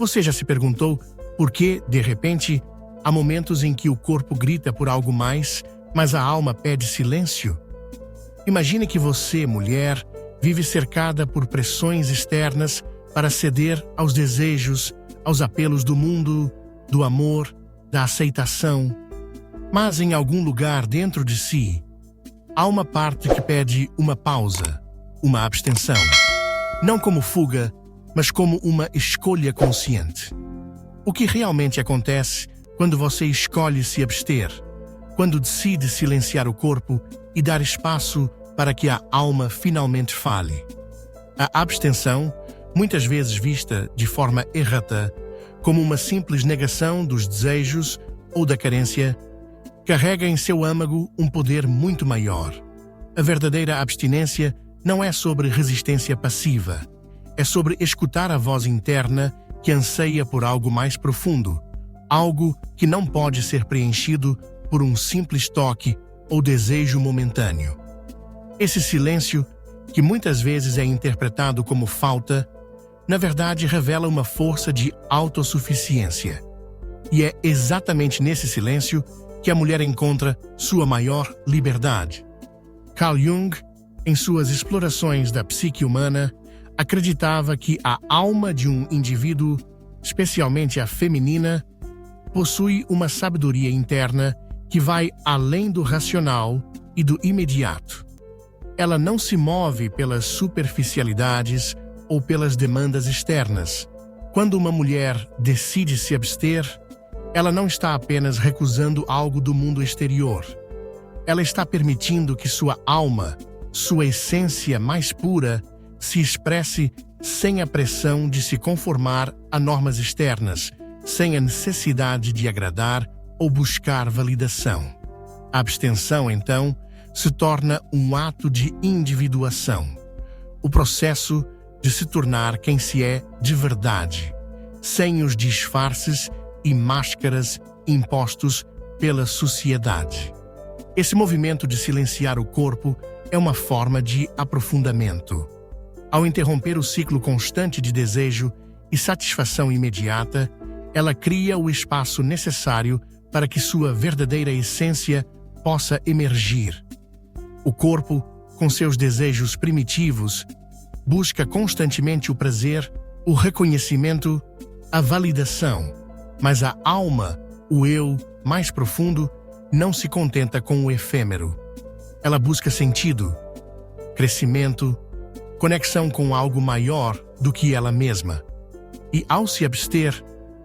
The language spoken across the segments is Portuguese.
Você já se perguntou por que, de repente, há momentos em que o corpo grita por algo mais, mas a alma pede silêncio? Imagine que você, mulher, vive cercada por pressões externas para ceder aos desejos, aos apelos do mundo, do amor, da aceitação. Mas em algum lugar dentro de si, há uma parte que pede uma pausa, uma abstenção. Não como fuga, mas como uma escolha consciente. O que realmente acontece quando você escolhe se abster, quando decide silenciar o corpo e dar espaço para que a alma finalmente fale? A abstenção, muitas vezes vista de forma errata, como uma simples negação dos desejos ou da carência, carrega em seu âmago um poder muito maior. A verdadeira abstinência não é sobre resistência passiva, é sobre escutar a voz interna que anseia por algo mais profundo, algo que não pode ser preenchido por um simples toque ou desejo momentâneo. Esse silêncio, que muitas vezes é interpretado como falta, na verdade revela uma força de autossuficiência. E é exatamente nesse silêncio que a mulher encontra sua maior liberdade. Carl Jung, em suas explorações da psique humana, acreditava que a alma de um indivíduo, especialmente a feminina, possui uma sabedoria interna que vai além do racional e do imediato. Ela não se move pelas superficialidades ou pelas demandas externas. Quando uma mulher decide se abster, ela não está apenas recusando algo do mundo exterior. Ela está permitindo que sua alma, sua essência mais pura, se expresse sem a pressão de se conformar a normas externas, sem a necessidade de agradar ou buscar validação. A abstenção, então, se torna um ato de individuação, o processo de se tornar quem se é de verdade, sem os disfarces e máscaras impostos pela sociedade. Esse movimento de silenciar o corpo é uma forma de aprofundamento. Ao interromper o ciclo constante de desejo e satisfação imediata, ela cria o espaço necessário para que sua verdadeira essência possa emergir. O corpo, com seus desejos primitivos, busca constantemente o prazer, o reconhecimento, a validação, mas a alma, o eu mais profundo, não se contenta com o efêmero. Ela busca sentido, crescimento, conexão com algo maior do que ela mesma. E ao se abster,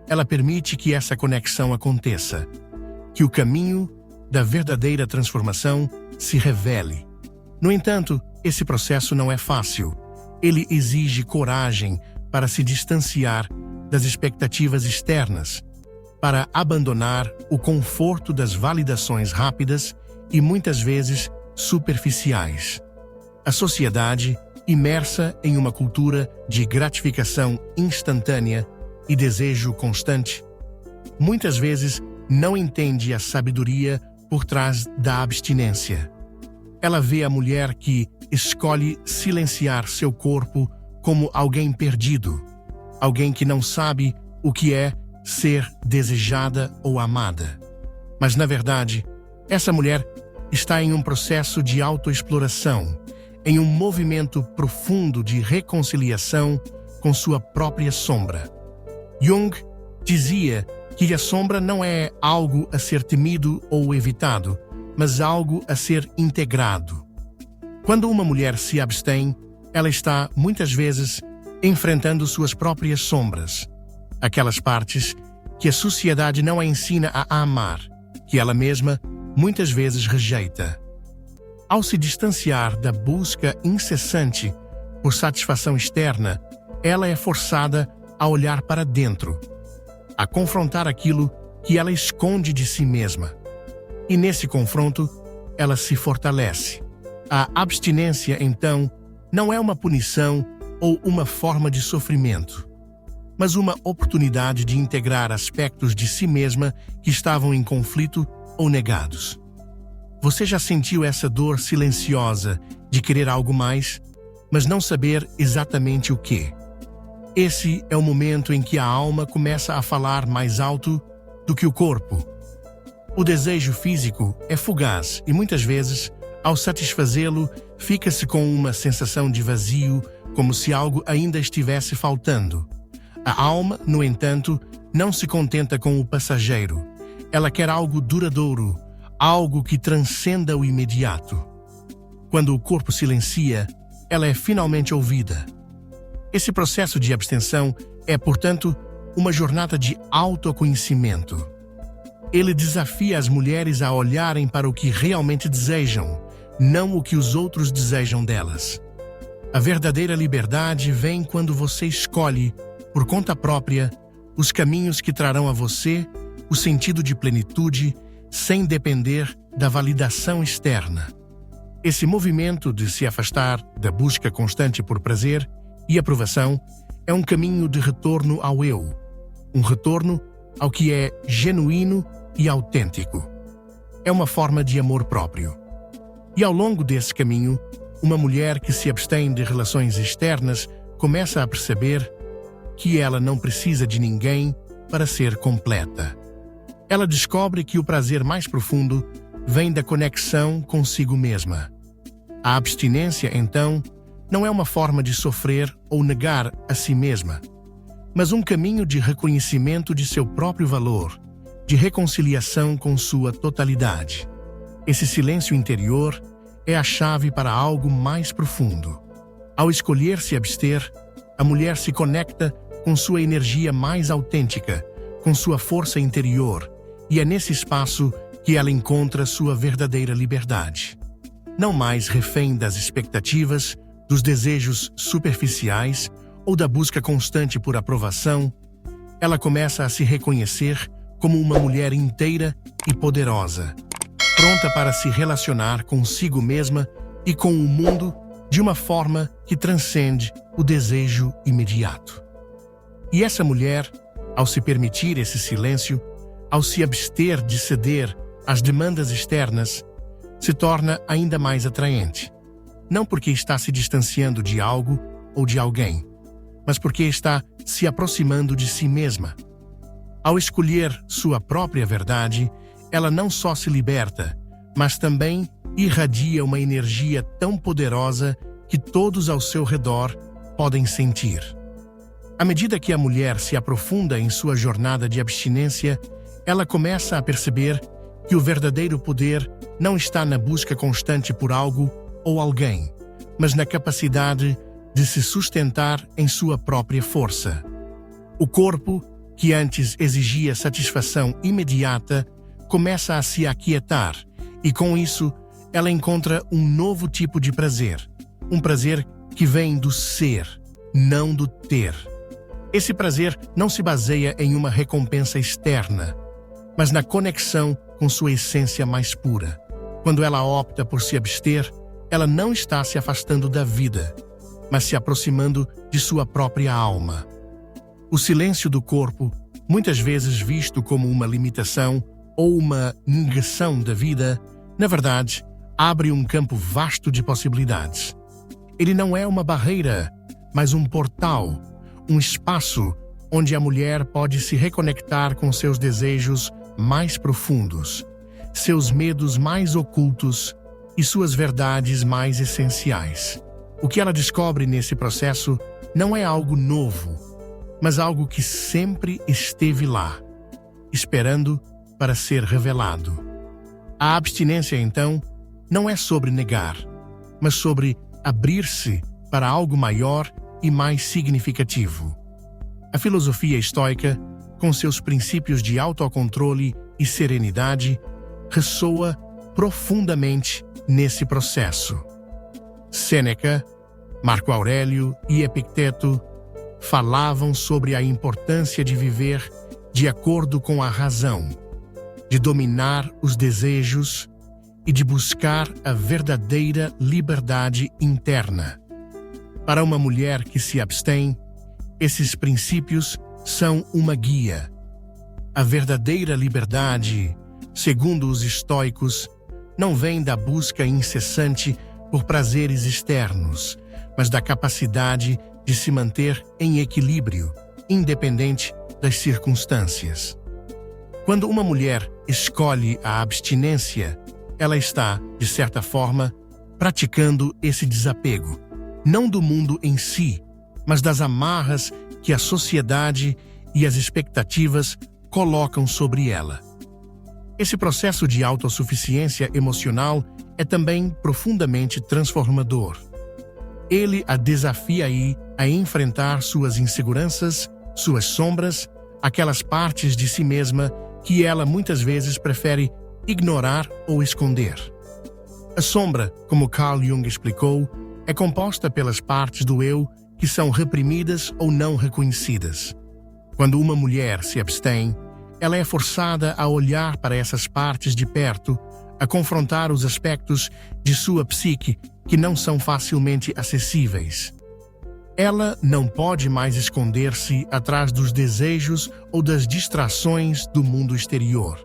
ela permite que essa conexão aconteça, que o caminho da verdadeira transformação se revele. No entanto, esse processo não é fácil. Ele exige coragem para se distanciar das expectativas externas, para abandonar o conforto das validações rápidas e muitas vezes superficiais. A sociedade, imersa em uma cultura de gratificação instantânea e desejo constante, muitas vezes não entende a sabedoria por trás da abstinência. Ela vê a mulher que escolhe silenciar seu corpo como alguém perdido, alguém que não sabe o que é ser desejada ou amada. Mas, na verdade, essa mulher está em um processo de autoexploração, em um movimento profundo de reconciliação com sua própria sombra. Jung dizia que a sombra não é algo a ser temido ou evitado, mas algo a ser integrado. Quando uma mulher se abstém, ela está, muitas vezes, enfrentando suas próprias sombras, aquelas partes que a sociedade não a ensina a amar, que ela mesma, muitas vezes, rejeita. Ao se distanciar da busca incessante por satisfação externa, ela é forçada a olhar para dentro, a confrontar aquilo que ela esconde de si mesma. E nesse confronto, ela se fortalece. A abstinência, então, não é uma punição ou uma forma de sofrimento, mas uma oportunidade de integrar aspectos de si mesma que estavam em conflito ou negados. Você já sentiu essa dor silenciosa de querer algo mais, mas não saber exatamente o quê? Esse é o momento em que a alma começa a falar mais alto do que o corpo. O desejo físico é fugaz e muitas vezes, ao satisfazê-lo, fica-se com uma sensação de vazio, como se algo ainda estivesse faltando. A alma, no entanto, não se contenta com o passageiro. Ela quer algo duradouro, algo que transcenda o imediato. Quando o corpo silencia, ela é finalmente ouvida. Esse processo de abstenção é, portanto, uma jornada de autoconhecimento. Ele desafia as mulheres a olharem para o que realmente desejam, não o que os outros desejam delas. A verdadeira liberdade vem quando você escolhe, por conta própria, os caminhos que trarão a você o sentido de plenitude, sem depender da validação externa. Esse movimento de se afastar da busca constante por prazer e aprovação é um caminho de retorno ao eu, um retorno ao que é genuíno e autêntico. É uma forma de amor próprio. E ao longo desse caminho, uma mulher que se abstém de relações externas começa a perceber que ela não precisa de ninguém para ser completa. Ela descobre que o prazer mais profundo vem da conexão consigo mesma. A abstinência, então, não é uma forma de sofrer ou negar a si mesma, mas um caminho de reconhecimento de seu próprio valor, de reconciliação com sua totalidade. Esse silêncio interior é a chave para algo mais profundo. Ao escolher se abster, a mulher se conecta com sua energia mais autêntica, com sua força interior, e é nesse espaço que ela encontra sua verdadeira liberdade. Não mais refém das expectativas, dos desejos superficiais ou da busca constante por aprovação, ela começa a se reconhecer como uma mulher inteira e poderosa, pronta para se relacionar consigo mesma e com o mundo de uma forma que transcende o desejo imediato. E essa mulher, ao se permitir esse silêncio, ao se abster de ceder às demandas externas, se torna ainda mais atraente. Não porque está se distanciando de algo ou de alguém, mas porque está se aproximando de si mesma. Ao escolher sua própria verdade, ela não só se liberta, mas também irradia uma energia tão poderosa que todos ao seu redor podem sentir. À medida que a mulher se aprofunda em sua jornada de abstinência, ela começa a perceber que o verdadeiro poder não está na busca constante por algo ou alguém, mas na capacidade de se sustentar em sua própria força. O corpo, que antes exigia satisfação imediata, começa a se aquietar e, com isso, ela encontra um novo tipo de prazer. Um prazer que vem do ser, não do ter. Esse prazer não se baseia em uma recompensa externa, mas na conexão com sua essência mais pura. Quando ela opta por se abster, ela não está se afastando da vida, mas se aproximando de sua própria alma. O silêncio do corpo, muitas vezes visto como uma limitação ou uma negação da vida, na verdade, abre um campo vasto de possibilidades. Ele não é uma barreira, mas um portal, um espaço onde a mulher pode se reconectar com seus desejos mais profundos, seus medos mais ocultos e suas verdades mais essenciais. O que ela descobre nesse processo não é algo novo, mas algo que sempre esteve lá, esperando para ser revelado. A abstinência, então, não é sobre negar, mas sobre abrir-se para algo maior e mais significativo. A filosofia estoica, com seus princípios de autocontrole e serenidade, ressoa profundamente nesse processo. Sêneca, Marco Aurélio e Epicteto falavam sobre a importância de viver de acordo com a razão, de dominar os desejos e de buscar a verdadeira liberdade interna. Para uma mulher que se abstém, esses princípios são uma guia. A verdadeira liberdade, segundo os estoicos, não vem da busca incessante por prazeres externos, mas da capacidade de se manter em equilíbrio, independente das circunstâncias. Quando uma mulher escolhe a abstinência, ela está, de certa forma, praticando esse desapego, não do mundo em si, mas das amarras que a sociedade e as expectativas colocam sobre ela. Esse processo de autossuficiência emocional é também profundamente transformador. Ele a desafia a enfrentar suas inseguranças, suas sombras, aquelas partes de si mesma que ela muitas vezes prefere ignorar ou esconder. A sombra, como Carl Jung explicou, é composta pelas partes do eu que são reprimidas ou não reconhecidas. Quando uma mulher se abstém, ela é forçada a olhar para essas partes de perto, a confrontar os aspectos de sua psique que não são facilmente acessíveis. Ela não pode mais esconder-se atrás dos desejos ou das distrações do mundo exterior.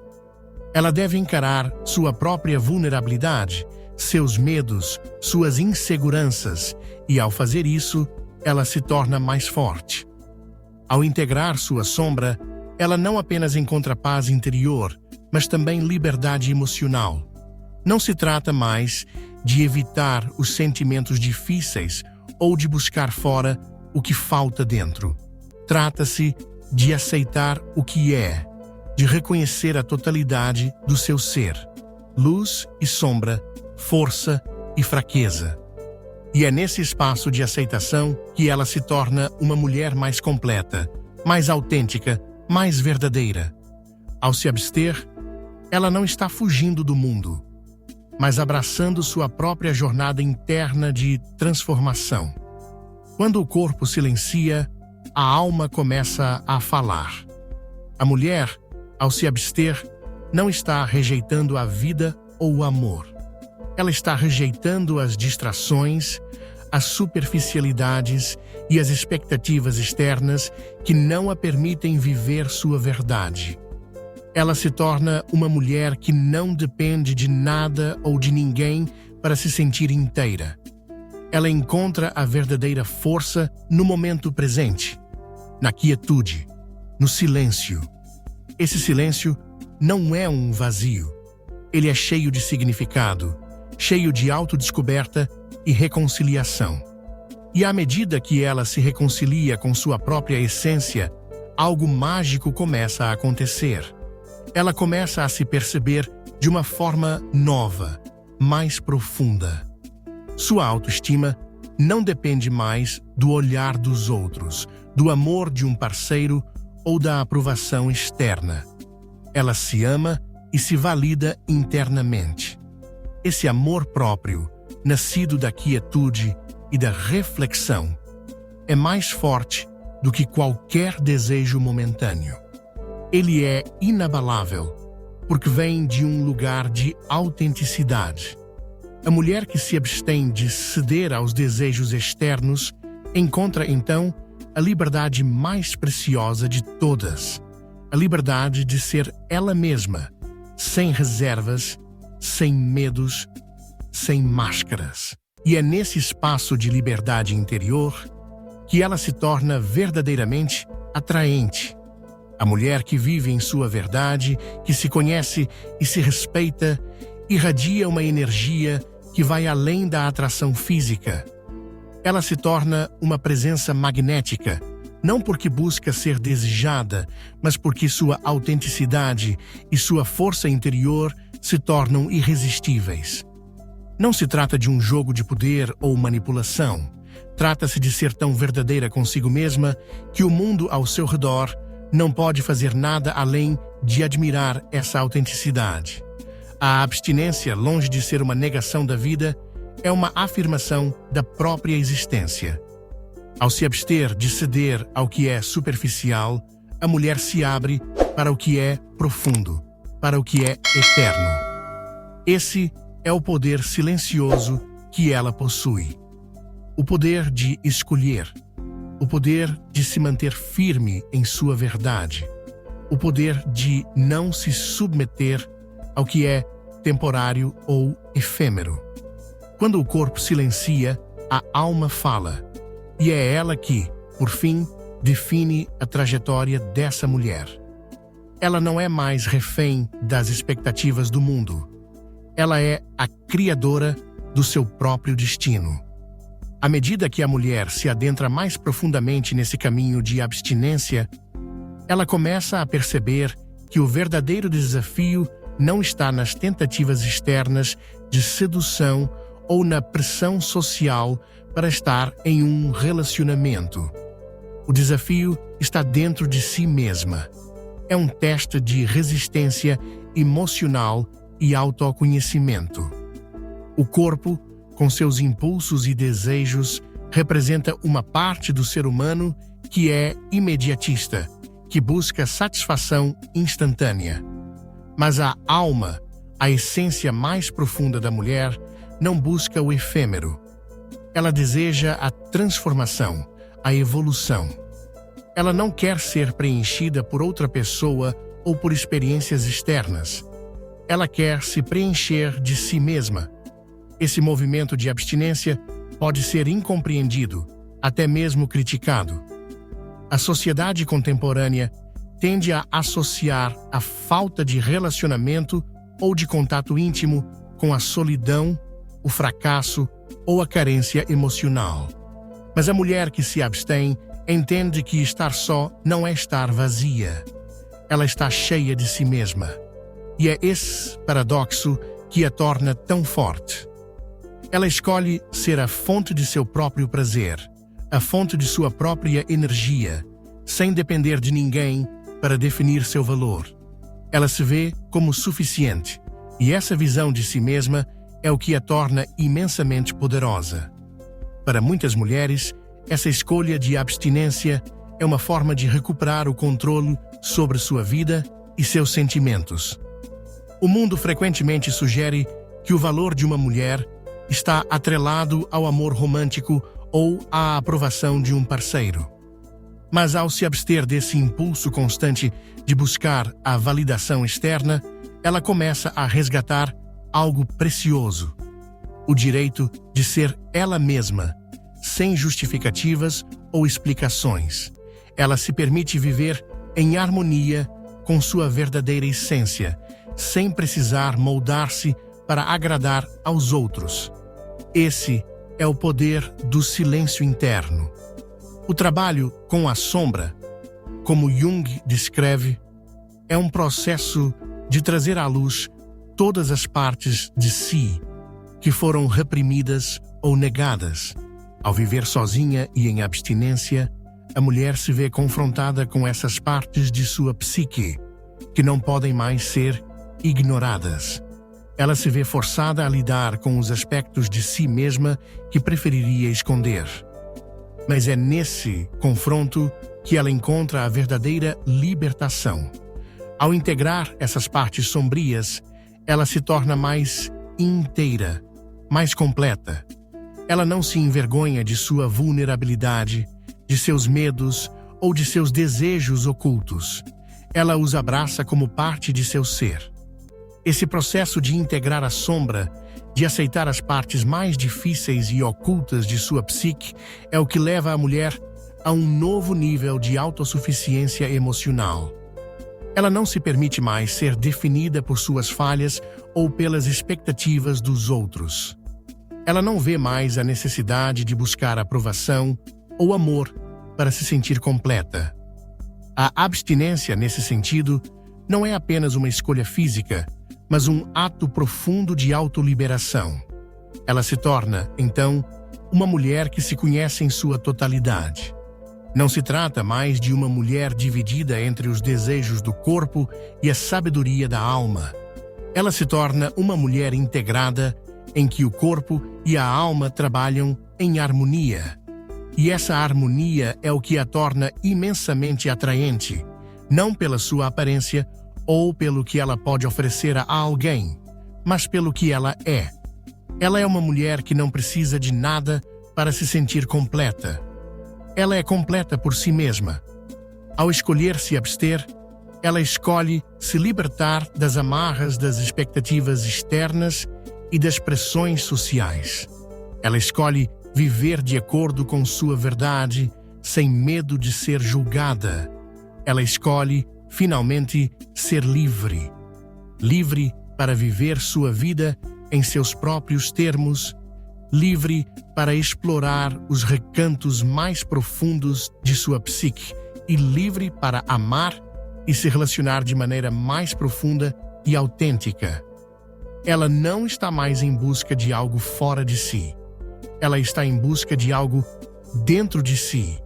Ela deve encarar sua própria vulnerabilidade, seus medos, suas inseguranças, e ao fazer isso, ela se torna mais forte. Ao integrar sua sombra, ela não apenas encontra paz interior, mas também liberdade emocional. Não se trata mais de evitar os sentimentos difíceis ou de buscar fora o que falta dentro. Trata-se de aceitar o que é, de reconhecer a totalidade do seu ser, luz e sombra, força e fraqueza. E é nesse espaço de aceitação que ela se torna uma mulher mais completa, mais autêntica, mais verdadeira. Ao se abster, ela não está fugindo do mundo, mas abraçando sua própria jornada interna de transformação. Quando o corpo silencia, a alma começa a falar. A mulher, ao se abster, não está rejeitando a vida ou o amor. Ela está rejeitando as distrações, as superficialidades e as expectativas externas que não a permitem viver sua verdade. Ela se torna uma mulher que não depende de nada ou de ninguém para se sentir inteira. Ela encontra a verdadeira força no momento presente, na quietude, no silêncio. Esse silêncio não é um vazio. Ele é cheio de significado, cheio de autodescoberta e reconciliação. E à medida que ela se reconcilia com sua própria essência, algo mágico começa a acontecer. Ela começa a se perceber de uma forma nova, mais profunda. Sua autoestima não depende mais do olhar dos outros, do amor de um parceiro ou da aprovação externa. Ela se ama e se valida internamente. Esse amor próprio, nascido da quietude e da reflexão, é mais forte do que qualquer desejo momentâneo. Ele é inabalável, porque vem de um lugar de autenticidade. A mulher que se abstém de ceder aos desejos externos encontra, então, a liberdade mais preciosa de todas, a liberdade de ser ela mesma, sem reservas, sem medos, sem máscaras. E é nesse espaço de liberdade interior que ela se torna verdadeiramente atraente. A mulher que vive em sua verdade, que se conhece e se respeita, irradia uma energia que vai além da atração física. Ela se torna uma presença magnética, não porque busca ser desejada, mas porque sua autenticidade e sua força interior se tornam irresistíveis. Não se trata de um jogo de poder ou manipulação. Trata-se de ser tão verdadeira consigo mesma que o mundo ao seu redor não pode fazer nada além de admirar essa autenticidade. A abstinência, longe de ser uma negação da vida, é uma afirmação da própria existência. Ao se abster de ceder ao que é superficial, a mulher se abre para o que é profundo, para o que é eterno. Esse é o poder silencioso que ela possui. O poder de escolher, o poder de se manter firme em sua verdade, o poder de não se submeter ao que é temporário ou efêmero. Quando o corpo silencia, a alma fala, E é ela que, por fim, define a trajetória dessa mulher. Ela não é mais refém das expectativas do mundo. Ela é a criadora do seu próprio destino. À medida que a mulher se adentra mais profundamente nesse caminho de abstinência, ela começa a perceber que o verdadeiro desafio não está nas tentativas externas de sedução ou na pressão social para estar em um relacionamento. O desafio está dentro de si mesma. É um teste de resistência emocional e autoconhecimento. O corpo, com seus impulsos e desejos, representa uma parte do ser humano que é imediatista, que busca satisfação instantânea. Mas a alma, a essência mais profunda da mulher, não busca o efêmero. Ela deseja a transformação, a evolução. Ela não quer ser preenchida por outra pessoa ou por experiências externas. Ela quer se preencher de si mesma. Esse movimento de abstinência pode ser incompreendido, até mesmo criticado. A sociedade contemporânea tende a associar a falta de relacionamento ou de contato íntimo com a solidão, o fracasso ou a carência emocional. Mas a mulher que se abstém entende que estar só não é estar vazia. Ela está cheia de si mesma. E é esse paradoxo que a torna tão forte. Ela escolhe ser a fonte de seu próprio prazer, a fonte de sua própria energia, sem depender de ninguém para definir seu valor. Ela se vê como suficiente, e essa visão de si mesma é o que a torna imensamente poderosa. Para muitas mulheres, essa escolha de abstinência é uma forma de recuperar o controle sobre sua vida e seus sentimentos. O mundo frequentemente sugere que o valor de uma mulher está atrelado ao amor romântico ou à aprovação de um parceiro. Mas ao se abster desse impulso constante de buscar a validação externa, ela começa a resgatar algo precioso: o direito de ser ela mesma, sem justificativas ou explicações. Ela se permite viver em harmonia com sua verdadeira essência, sem precisar moldar-se para agradar aos outros. Esse é o poder do silêncio interno. O trabalho com a sombra, como Jung descreve, é um processo de trazer à luz todas as partes de si que foram reprimidas ou negadas. Ao viver sozinha e em abstinência, a mulher se vê confrontada com essas partes de sua psique que não podem mais ser ignoradas. Ela se vê forçada a lidar com os aspectos de si mesma que preferiria esconder. Mas é nesse confronto que ela encontra a verdadeira libertação. Ao integrar essas partes sombrias, ela se torna mais inteira, mais completa. Ela não se envergonha de sua vulnerabilidade, de seus medos ou de seus desejos ocultos. Ela os abraça como parte de seu ser. Esse processo de integrar a sombra, de aceitar as partes mais difíceis e ocultas de sua psique, é o que leva a mulher a um novo nível de autossuficiência emocional. Ela não se permite mais ser definida por suas falhas ou pelas expectativas dos outros. Ela não vê mais a necessidade de buscar aprovação ou amor para se sentir completa. A abstinência, nesse sentido, não é apenas uma escolha física, mas um ato profundo de autoliberação. Ela se torna, então, uma mulher que se conhece em sua totalidade. Não se trata mais de uma mulher dividida entre os desejos do corpo e a sabedoria da alma. Ela se torna uma mulher integrada em que o corpo e a alma trabalham em harmonia. E essa harmonia é o que a torna imensamente atraente, não pela sua aparência ou pelo que ela pode oferecer a alguém, mas pelo que ela é. Ela é uma mulher que não precisa de nada para se sentir completa. Ela é completa por si mesma. Ao escolher se abster, ela escolhe se libertar das amarras das expectativas externas e das pressões sociais. Ela escolhe viver de acordo com sua verdade, sem medo de ser julgada. Ela escolhe, finalmente, ser livre. Livre para viver sua vida em seus próprios termos, livre para explorar os recantos mais profundos de sua psique e livre para amar e se relacionar de maneira mais profunda e autêntica. Ela não está mais em busca de algo fora de si. Ela está em busca de algo dentro de si,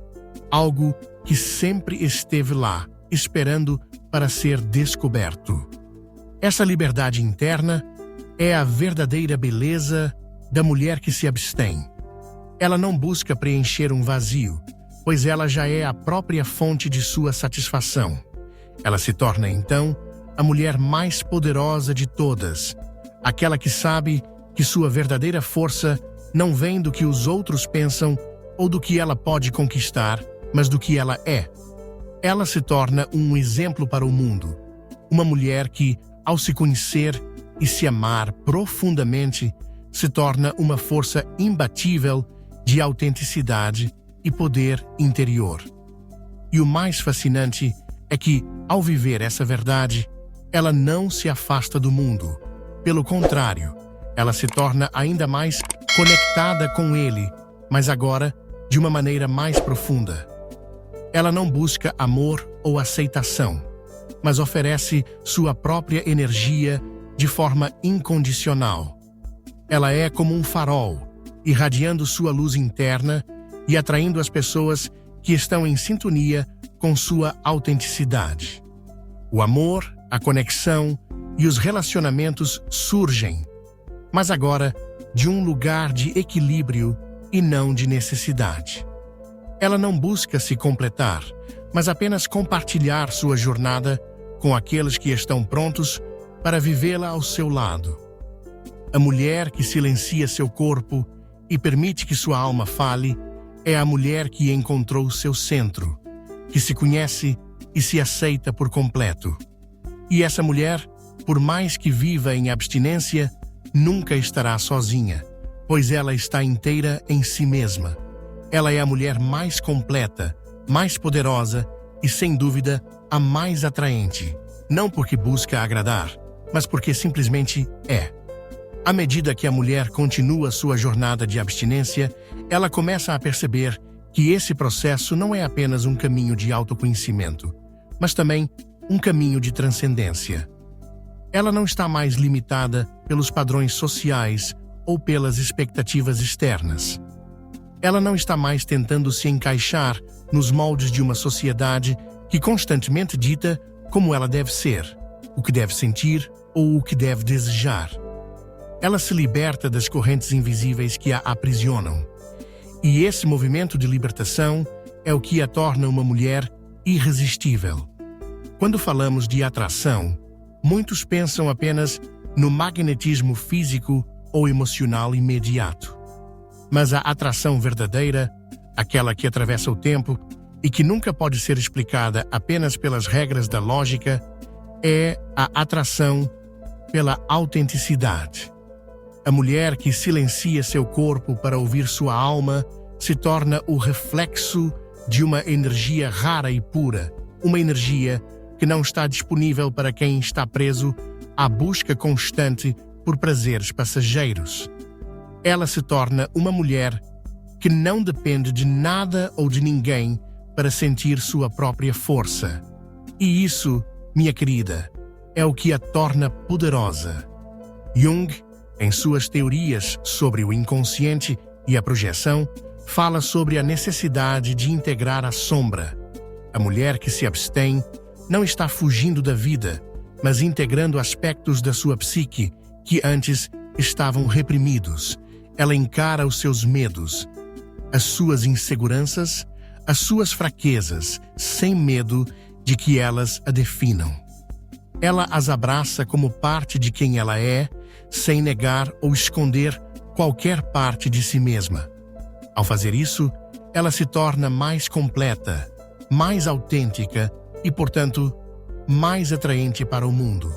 algo que sempre esteve lá, esperando para ser descoberto. Essa liberdade interna é a verdadeira beleza da mulher que se abstém. Ela não busca preencher um vazio, pois ela já é a própria fonte de sua satisfação. Ela se torna, então, a mulher mais poderosa de todas, aquela que sabe que sua verdadeira força não vem do que os outros pensam ou do que ela pode conquistar, mas do que ela é. Ela se torna um exemplo para o mundo, uma mulher que, ao se conhecer e se amar profundamente, se torna uma força imbatível de autenticidade e poder interior. E o mais fascinante é que, ao viver essa verdade, ela não se afasta do mundo. Pelo contrário, ela se torna ainda mais conectada com ele, mas agora de uma maneira mais profunda. Ela não busca amor ou aceitação, mas oferece sua própria energia de forma incondicional. Ela é como um farol, irradiando sua luz interna e atraindo as pessoas que estão em sintonia com sua autenticidade. O amor, a conexão e os relacionamentos surgem, mas agora de um lugar de equilíbrio e não de necessidade. Ela não busca se completar, mas apenas compartilhar sua jornada com aqueles que estão prontos para vivê-la ao seu lado. A mulher que silencia seu corpo e permite que sua alma fale é a mulher que encontrou seu centro, que se conhece e se aceita por completo. E essa mulher, por mais que viva em abstinência, nunca estará sozinha, pois ela está inteira em si mesma. Ela é a mulher mais completa, mais poderosa e, sem dúvida, a mais atraente, não porque busca agradar, mas porque simplesmente é. À medida que a mulher continua sua jornada de abstinência, ela começa a perceber que esse processo não é apenas um caminho de autoconhecimento, mas também um caminho de transcendência. Ela não está mais limitada pelos padrões sociais ou pelas expectativas externas. Ela não está mais tentando se encaixar nos moldes de uma sociedade que constantemente dita como ela deve ser, o que deve sentir ou o que deve desejar. Ela se liberta das correntes invisíveis que a aprisionam. E esse movimento de libertação é o que a torna uma mulher irresistível. Quando falamos de atração, muitos pensam apenas no magnetismo físico ou emocional imediato. Mas a atração verdadeira, aquela que atravessa o tempo e que nunca pode ser explicada apenas pelas regras da lógica, é a atração pela autenticidade. A mulher que silencia seu corpo para ouvir sua alma se torna o reflexo de uma energia rara e pura, uma energia que não está disponível para quem está preso à busca constante por prazeres passageiros. Ela se torna uma mulher que não depende de nada ou de ninguém para sentir sua própria força. E isso, minha querida, é o que a torna poderosa. Jung, em suas teorias sobre o inconsciente e a projeção, fala sobre a necessidade de integrar a sombra. A mulher que se abstém não está fugindo da vida, mas integrando aspectos da sua psique que antes estavam reprimidos. Ela encara os seus medos, as suas inseguranças, as suas fraquezas, sem medo de que elas a definam. Ela as abraça como parte de quem ela é, sem negar ou esconder qualquer parte de si mesma. Ao fazer isso, ela se torna mais completa, mais autêntica e, portanto, mais atraente para o mundo.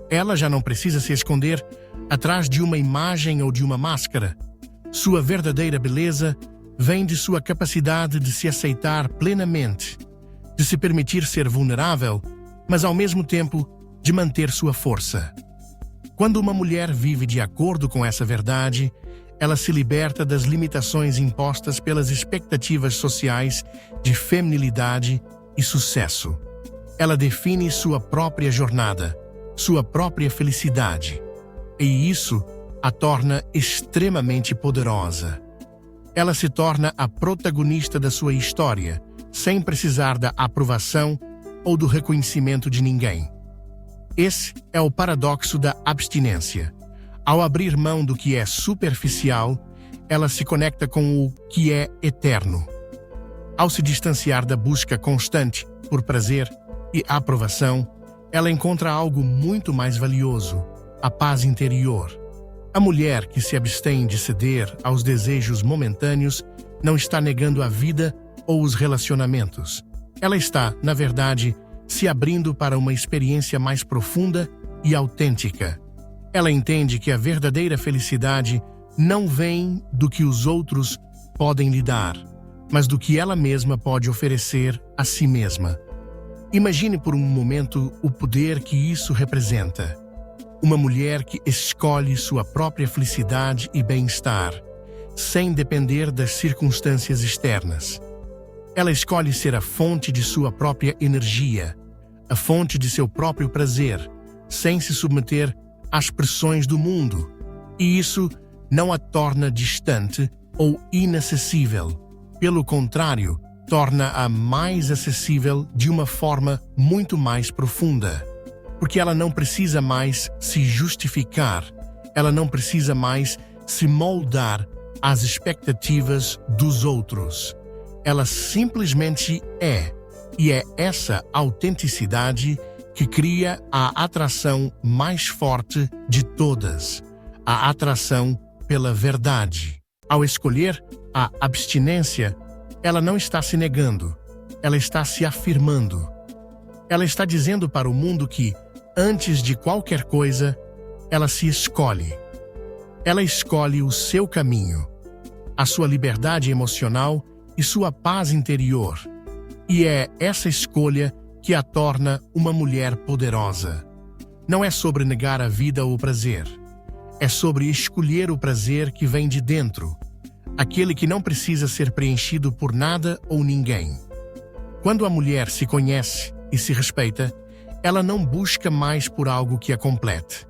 Ela já não precisa se esconder atrás de uma imagem ou de uma máscara, Sua verdadeira beleza vem de sua capacidade de se aceitar plenamente, de se permitir ser vulnerável, mas ao mesmo tempo de manter sua força. Quando uma mulher vive de acordo com essa verdade, ela se liberta das limitações impostas pelas expectativas sociais de feminilidade e sucesso. Ela define sua própria jornada, sua própria felicidade, e isso a torna extremamente poderosa. Ela se torna a protagonista da sua história, sem precisar da aprovação ou do reconhecimento de ninguém. Esse é o paradoxo da abstinência. Ao abrir mão do que é superficial, ela se conecta com o que é eterno. Ao se distanciar da busca constante por prazer e aprovação, ela encontra algo muito mais valioso: a paz interior. A mulher que se abstém de ceder aos desejos momentâneos não está negando a vida ou os relacionamentos. Ela está, na verdade, se abrindo para uma experiência mais profunda e autêntica. Ela entende que a verdadeira felicidade não vem do que os outros podem lhe dar, mas do que ela mesma pode oferecer a si mesma. Imagine por um momento o poder que isso representa. Uma mulher que escolhe sua própria felicidade e bem-estar, sem depender das circunstâncias externas. Ela escolhe ser a fonte de sua própria energia, a fonte de seu próprio prazer, sem se submeter às pressões do mundo. E isso não a torna distante ou inacessível. Pelo contrário, torna-a mais acessível de uma forma muito mais profunda. Porque ela não precisa mais se justificar, ela não precisa mais se moldar às expectativas dos outros. Ela simplesmente é, e é essa autenticidade que cria a atração mais forte de todas, a atração pela verdade. Ao escolher a abstinência, ela não está se negando, ela está se afirmando. Ela está dizendo para o mundo que, antes de qualquer coisa, ela se escolhe. Ela escolhe o seu caminho, a sua liberdade emocional e sua paz interior. E é essa escolha que a torna uma mulher poderosa. Não é sobre negar a vida ou o prazer. É sobre escolher o prazer que vem de dentro, aquele que não precisa ser preenchido por nada ou ninguém. Quando a mulher se conhece e se respeita, ela não busca mais por algo que a complete.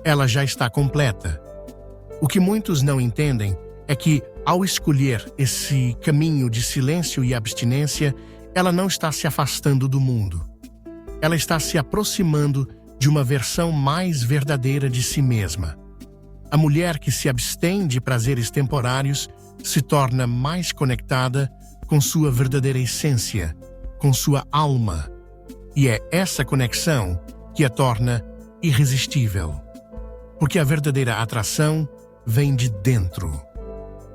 Ela já está completa. O que muitos não entendem é que, ao escolher esse caminho de silêncio e abstinência, ela não está se afastando do mundo. Ela está se aproximando de uma versão mais verdadeira de si mesma. A mulher que se abstém de prazeres temporários se torna mais conectada com sua verdadeira essência, com sua alma. E é essa conexão que a torna irresistível. Porque a verdadeira atração vem de dentro.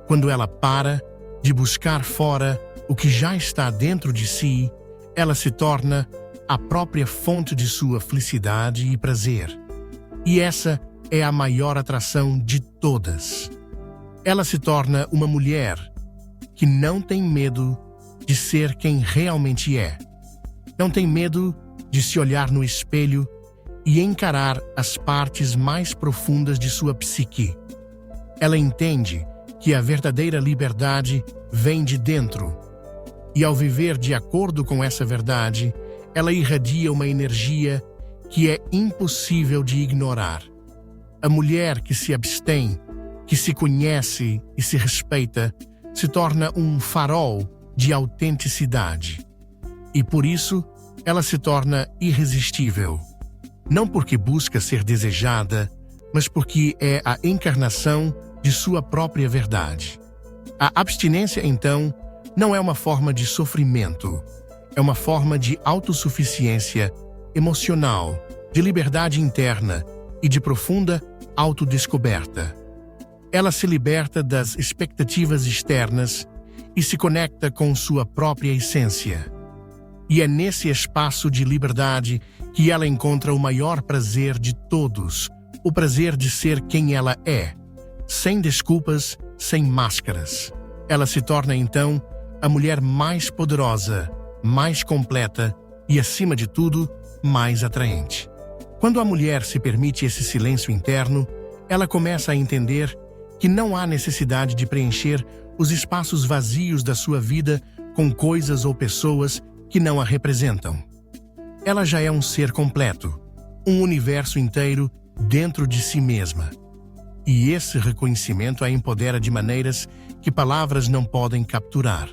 Quando ela para de buscar fora o que já está dentro de si, ela se torna a própria fonte de sua felicidade e prazer. E essa é a maior atração de todas. Ela se torna uma mulher que não tem medo de ser quem realmente é. Não tem medo de se olhar no espelho e encarar as partes mais profundas de sua psique. Ela entende que a verdadeira liberdade vem de dentro. E ao viver de acordo com essa verdade, ela irradia uma energia que é impossível de ignorar. A mulher que se abstém, que se conhece e se respeita, se torna um farol de autenticidade. E por isso, ela se torna irresistível. Não porque busca ser desejada, mas porque é a encarnação de sua própria verdade. A abstinência, então, não é uma forma de sofrimento, é uma forma de autossuficiência emocional, de liberdade interna e de profunda autodescoberta. Ela se liberta das expectativas externas e se conecta com sua própria essência. E é nesse espaço de liberdade que ela encontra o maior prazer de todos, o prazer de ser quem ela é, sem desculpas, sem máscaras. Ela se torna, então, a mulher mais poderosa, mais completa e, acima de tudo, mais atraente. Quando a mulher se permite esse silêncio interno, ela começa a entender que não há necessidade de preencher os espaços vazios da sua vida com coisas ou pessoas que não a representam. Ela já é um ser completo, um universo inteiro dentro de si mesma. E esse reconhecimento a empodera de maneiras que palavras não podem capturar.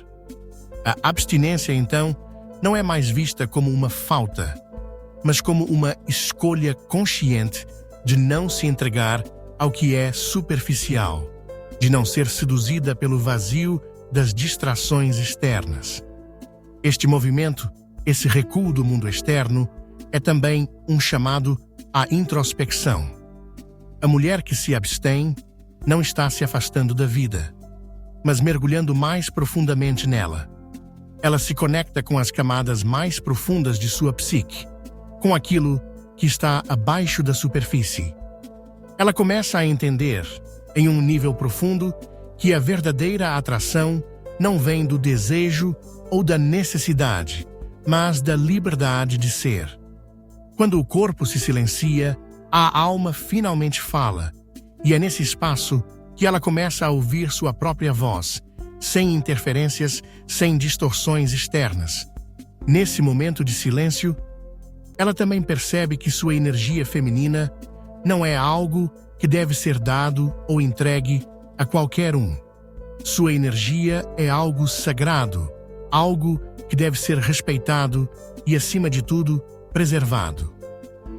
A abstinência, então, não é mais vista como uma falta, mas como uma escolha consciente de não se entregar ao que é superficial, de não ser seduzida pelo vazio das distrações externas. Este movimento, esse recuo do mundo externo, é também um chamado à introspecção. A mulher que se abstém não está se afastando da vida, mas mergulhando mais profundamente nela. Ela se conecta com as camadas mais profundas de sua psique, com aquilo que está abaixo da superfície. Ela começa a entender, em um nível profundo, que a verdadeira atração não vem do desejo ou da necessidade, mas da liberdade de ser. Quando o corpo se silencia, a alma finalmente fala, e é nesse espaço que ela começa a ouvir sua própria voz, sem interferências, sem distorções externas. Nesse momento de silêncio, ela também percebe que sua energia feminina não é algo que deve ser dado ou entregue a qualquer um. Sua energia é algo sagrado, algo que deve ser respeitado e, acima de tudo, preservado.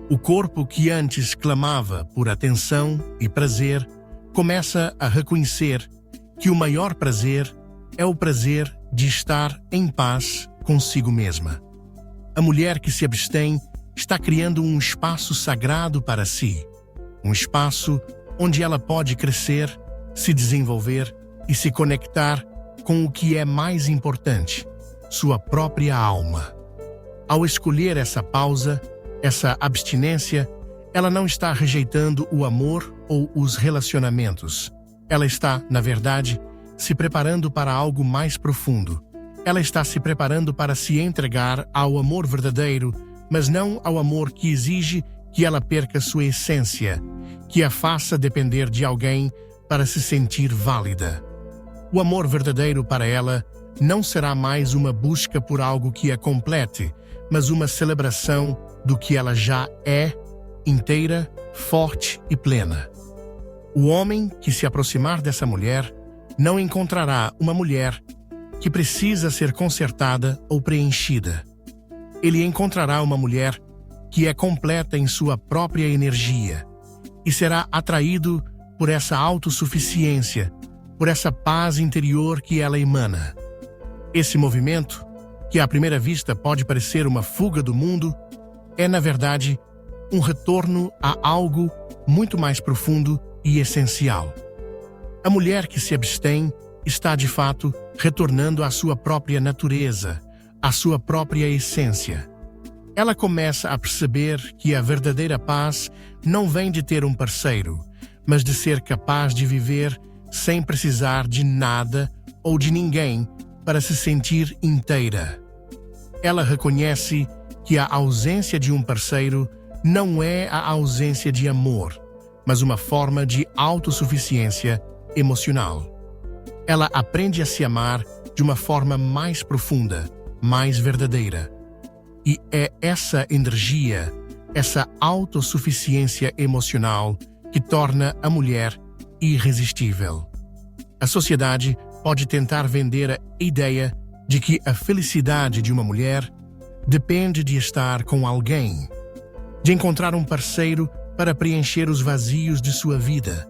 O corpo que antes clamava por atenção e prazer começa a reconhecer que o maior prazer é o prazer de estar em paz consigo mesma. A mulher que se abstém está criando um espaço sagrado para si, um espaço onde ela pode crescer, se desenvolver e se conectar com o que é mais importante, sua própria alma. Ao escolher essa pausa, essa abstinência, ela não está rejeitando o amor ou os relacionamentos. Ela está, na verdade, se preparando para algo mais profundo. Ela está se preparando para se entregar ao amor verdadeiro, mas não ao amor que exige que ela perca sua essência, que a faça depender de alguém para se sentir válida. O amor verdadeiro para ela não será mais uma busca por algo que a complete, mas uma celebração do que ela já é, inteira, forte e plena. O homem que se aproximar dessa mulher não encontrará uma mulher que precisa ser consertada ou preenchida. Ele encontrará uma mulher que é completa em sua própria energia e será atraído por essa autossuficiência, por essa paz interior que ela emana. Esse movimento, que à primeira vista pode parecer uma fuga do mundo, é, na verdade, um retorno a algo muito mais profundo e essencial. A mulher que se abstém está, de fato, retornando à sua própria natureza, à sua própria essência. Ela começa a perceber que a verdadeira paz não vem de ter um parceiro, mas de ser capaz de viver sem precisar de nada ou de ninguém para se sentir inteira. Ela reconhece que a ausência de um parceiro não é a ausência de amor, mas uma forma de autossuficiência emocional. Ela aprende a se amar de uma forma mais profunda, mais verdadeira. E é essa energia, essa autossuficiência emocional que torna a mulher irresistível. A sociedade pode tentar vender a ideia de que a felicidade de uma mulher depende de estar com alguém, de encontrar um parceiro para preencher os vazios de sua vida.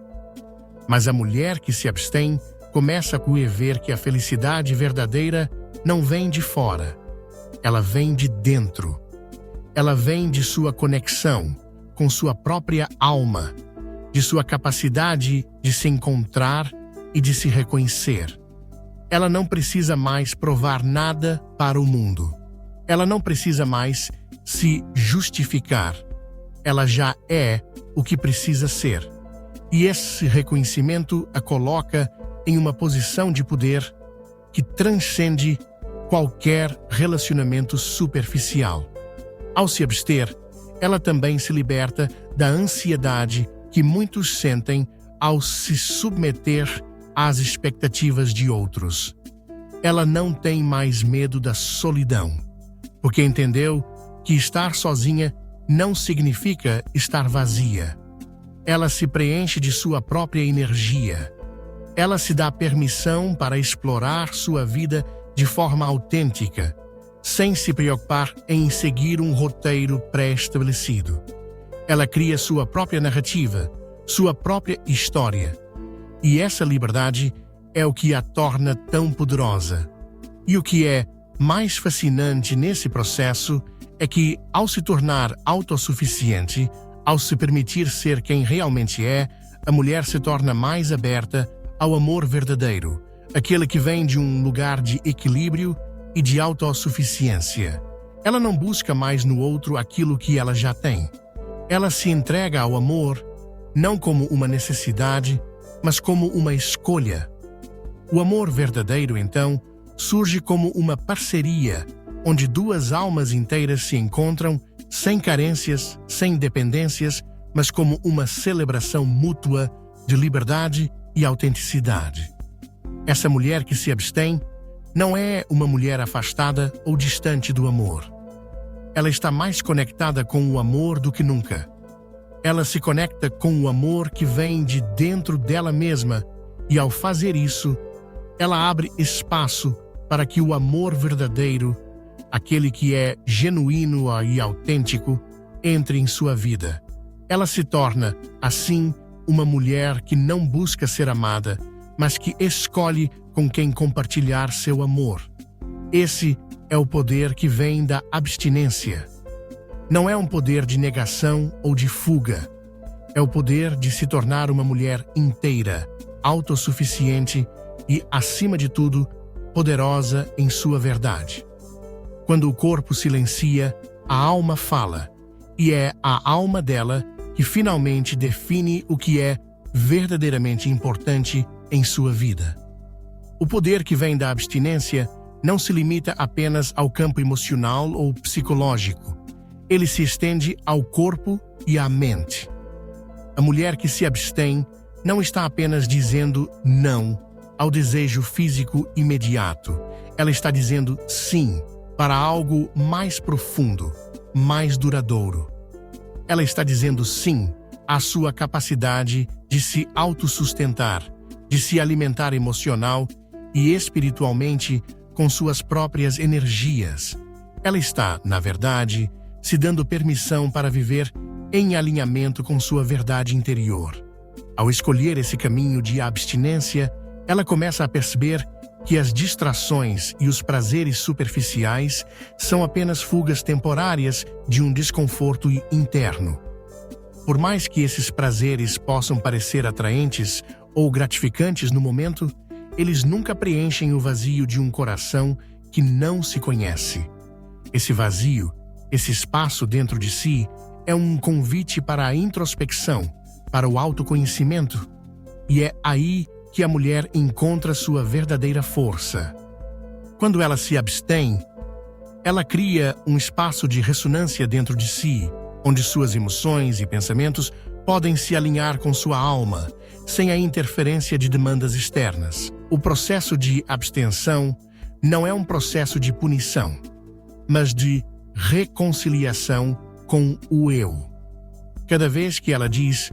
Mas a mulher que se abstém começa a ver que a felicidade verdadeira não vem de fora, ela vem de dentro. Ela vem de sua conexão com sua própria alma, de sua capacidade de se encontrar e de se reconhecer. Ela não precisa mais provar nada para o mundo. Ela não precisa mais se justificar. Ela já é o que precisa ser. E esse reconhecimento a coloca em uma posição de poder que transcende qualquer relacionamento superficial. Ao se abster, ela também se liberta da ansiedade que muitos sentem ao se submeter às expectativas de outros. Ela não tem mais medo da solidão, porque entendeu que estar sozinha não significa estar vazia. Ela se preenche de sua própria energia. Ela se dá permissão para explorar sua vida de forma autêntica, sem se preocupar em seguir um roteiro pré-estabelecido. Ela cria sua própria narrativa, sua própria história. E essa liberdade é o que a torna tão poderosa. E o que é mais fascinante nesse processo é que, ao se tornar autossuficiente, ao se permitir ser quem realmente é, a mulher se torna mais aberta ao amor verdadeiro, aquele que vem de um lugar de equilíbrio e de autossuficiência. Ela não busca mais no outro aquilo que ela já tem. Ela se entrega ao amor não como uma necessidade, mas como uma escolha. O amor verdadeiro, então, surge como uma parceria, onde duas almas inteiras se encontram, sem carências, sem dependências, mas como uma celebração mútua de liberdade e autenticidade. Essa mulher que se abstém não é uma mulher afastada ou distante do amor. Ela está mais conectada com o amor do que nunca. Ela se conecta com o amor que vem de dentro dela mesma e, ao fazer isso, ela abre espaço para que o amor verdadeiro, aquele que é genuíno e autêntico, entre em sua vida. Ela se torna, assim, uma mulher que não busca ser amada, mas que escolhe com quem compartilhar seu amor. Esse é o poder que vem da abstinência. Não é um poder de negação ou de fuga. É o poder de se tornar uma mulher inteira, autossuficiente e, acima de tudo, poderosa em sua verdade. Quando o corpo silencia, a alma fala, e é a alma dela que finalmente define o que é verdadeiramente importante em sua vida. O poder que vem da abstinência não se limita apenas ao campo emocional ou psicológico. Ele se estende ao corpo e à mente. A mulher que se abstém não está apenas dizendo não ao desejo físico imediato. Ela está dizendo sim para algo mais profundo, mais duradouro. Ela está dizendo sim à sua capacidade de se autossustentar, de se alimentar emocional e espiritualmente com suas próprias energias. Ela está, na verdade, se dando permissão para viver em alinhamento com sua verdade interior. Ao escolher esse caminho de abstinência, ela começa a perceber que as distrações e os prazeres superficiais são apenas fugas temporárias de um desconforto interno. Por mais que esses prazeres possam parecer atraentes ou gratificantes no momento, eles nunca preenchem o vazio de um coração que não se conhece. Esse vazio, esse espaço dentro de si, é um convite para a introspecção, para o autoconhecimento, e é aí que a mulher encontra sua verdadeira força. Quando ela se abstém, ela cria um espaço de ressonância dentro de si, onde suas emoções e pensamentos podem se alinhar com sua alma, sem a interferência de demandas externas. O processo de abstenção não é um processo de punição, mas de reconciliação com o eu. Cada vez que ela diz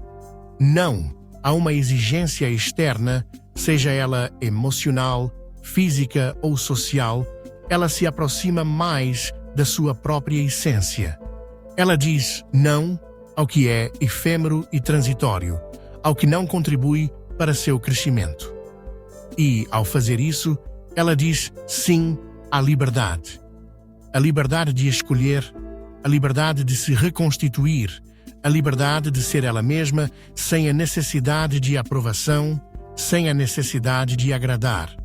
não a uma exigência externa, seja ela emocional, física ou social, ela se aproxima mais da sua própria essência. Ela diz não ao que é efêmero e transitório, ao que não contribui para seu crescimento. E, ao fazer isso, ela diz sim à liberdade. A liberdade de escolher, a liberdade de se reconstituir, a liberdade de ser ela mesma sem a necessidade de aprovação, sem a necessidade de agradar.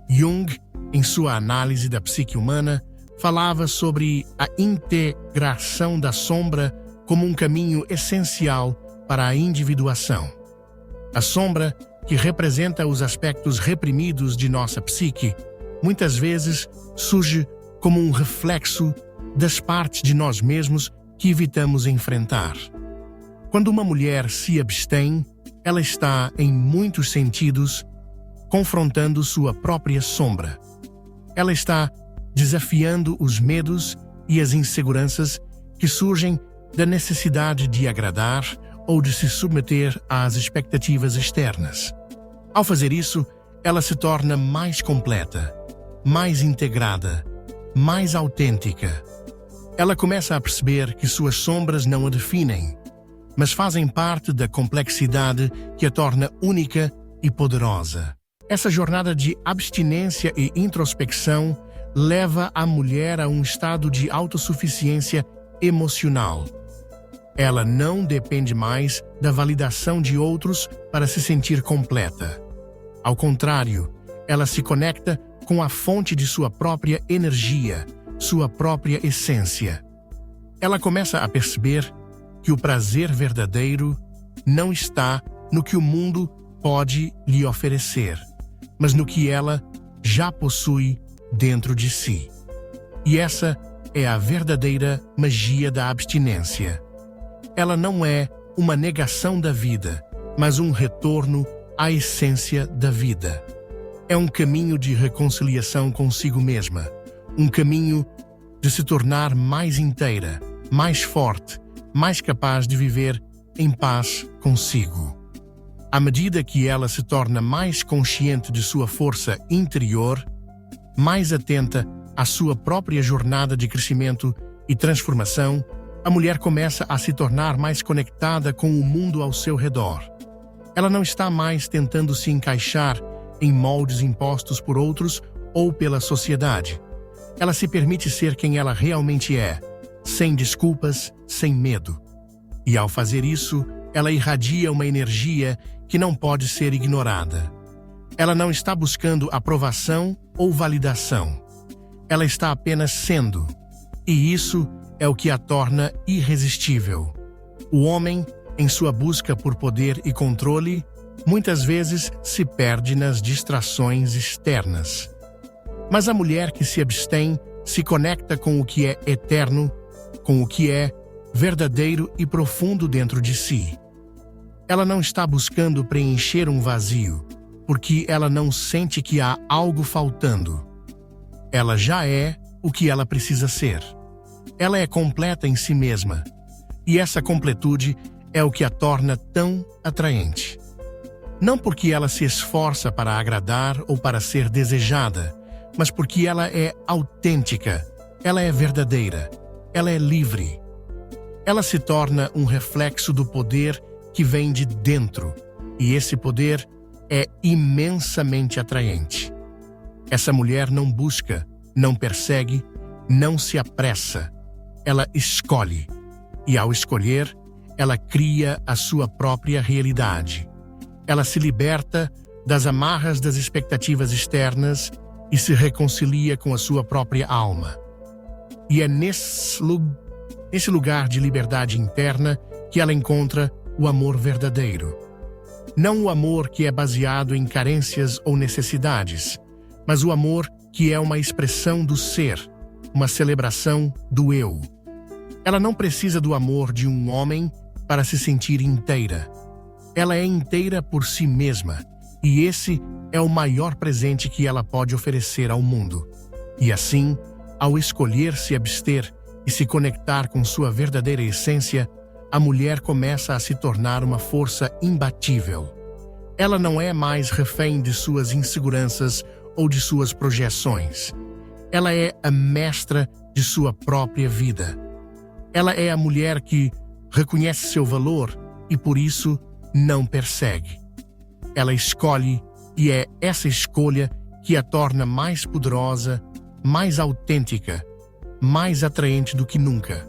Jung, em sua análise da psique humana, falava sobre a integração da sombra como um caminho essencial para a individuação. A sombra, que representa os aspectos reprimidos de nossa psique, muitas vezes surge como um reflexo das partes de nós mesmos que evitamos enfrentar. Quando uma mulher se abstém, ela está, em muitos sentidos, confrontando sua própria sombra. Ela está desafiando os medos e as inseguranças que surgem da necessidade de agradar ou de se submeter às expectativas externas. Ao fazer isso, ela se torna mais completa, mais integrada, mais autêntica. Ela começa a perceber que suas sombras não a definem, mas fazem parte da complexidade que a torna única e poderosa. Essa jornada de abstinência e introspecção leva a mulher a um estado de autossuficiência emocional. Ela não depende mais da validação de outros para se sentir completa. Ao contrário, ela se conecta com a fonte de sua própria energia, sua própria essência. Ela começa a perceber que o prazer verdadeiro não está no que o mundo pode lhe oferecer, mas no que ela já possui dentro de si. E essa é a verdadeira magia da abstinência. Ela não é uma negação da vida, mas um retorno à essência da vida. É um caminho de reconciliação consigo mesma, um caminho de se tornar mais inteira, mais forte, mais capaz de viver em paz consigo. À medida que ela se torna mais consciente de sua força interior, mais atenta à sua própria jornada de crescimento e transformação, a mulher começa a se tornar mais conectada com o mundo ao seu redor. Ela não está mais tentando se encaixar em moldes impostos por outros ou pela sociedade. Ela se permite ser quem ela realmente é, sem desculpas, sem medo. E ao fazer isso, ela irradia uma energia que não pode ser ignorada. Ela não está buscando aprovação ou validação. Ela está apenas sendo. E isso é o que a torna irresistível. O homem, em sua busca por poder e controle, muitas vezes se perde nas distrações externas. Mas a mulher que se abstém se conecta com o que é eterno, com o que é verdadeiro e profundo dentro de si. Ela não está buscando preencher um vazio, porque ela não sente que há algo faltando. Ela já é o que ela precisa ser. Ela é completa em si mesma, e essa completude é o que a torna tão atraente. Não porque ela se esforça para agradar ou para ser desejada, mas porque ela é autêntica, ela é verdadeira, ela é livre. Ela se torna um reflexo do poder que vem de dentro, e esse poder é imensamente atraente. Essa mulher não busca, não persegue, não se apressa. Ela escolhe, e ao escolher, ela cria a sua própria realidade. Ela se liberta das amarras das expectativas externas e se reconcilia com a sua própria alma. E é nesse lugar de liberdade interna que ela encontra o amor verdadeiro. Não o amor que é baseado em carências ou necessidades, mas o amor que é uma expressão do ser, uma celebração do eu. Ela não precisa do amor de um homem para se sentir inteira. Ela é inteira por si mesma, e esse é o maior presente que ela pode oferecer ao mundo. E assim, ao escolher se abster e se conectar com sua verdadeira essência, a mulher começa a se tornar uma força imbatível. Ela não é mais refém de suas inseguranças ou de suas projeções. Ela é a mestra de sua própria vida. Ela é a mulher que reconhece seu valor e, por isso, não persegue. Ela escolhe, e é essa escolha que a torna mais poderosa, mais autêntica, mais atraente do que nunca.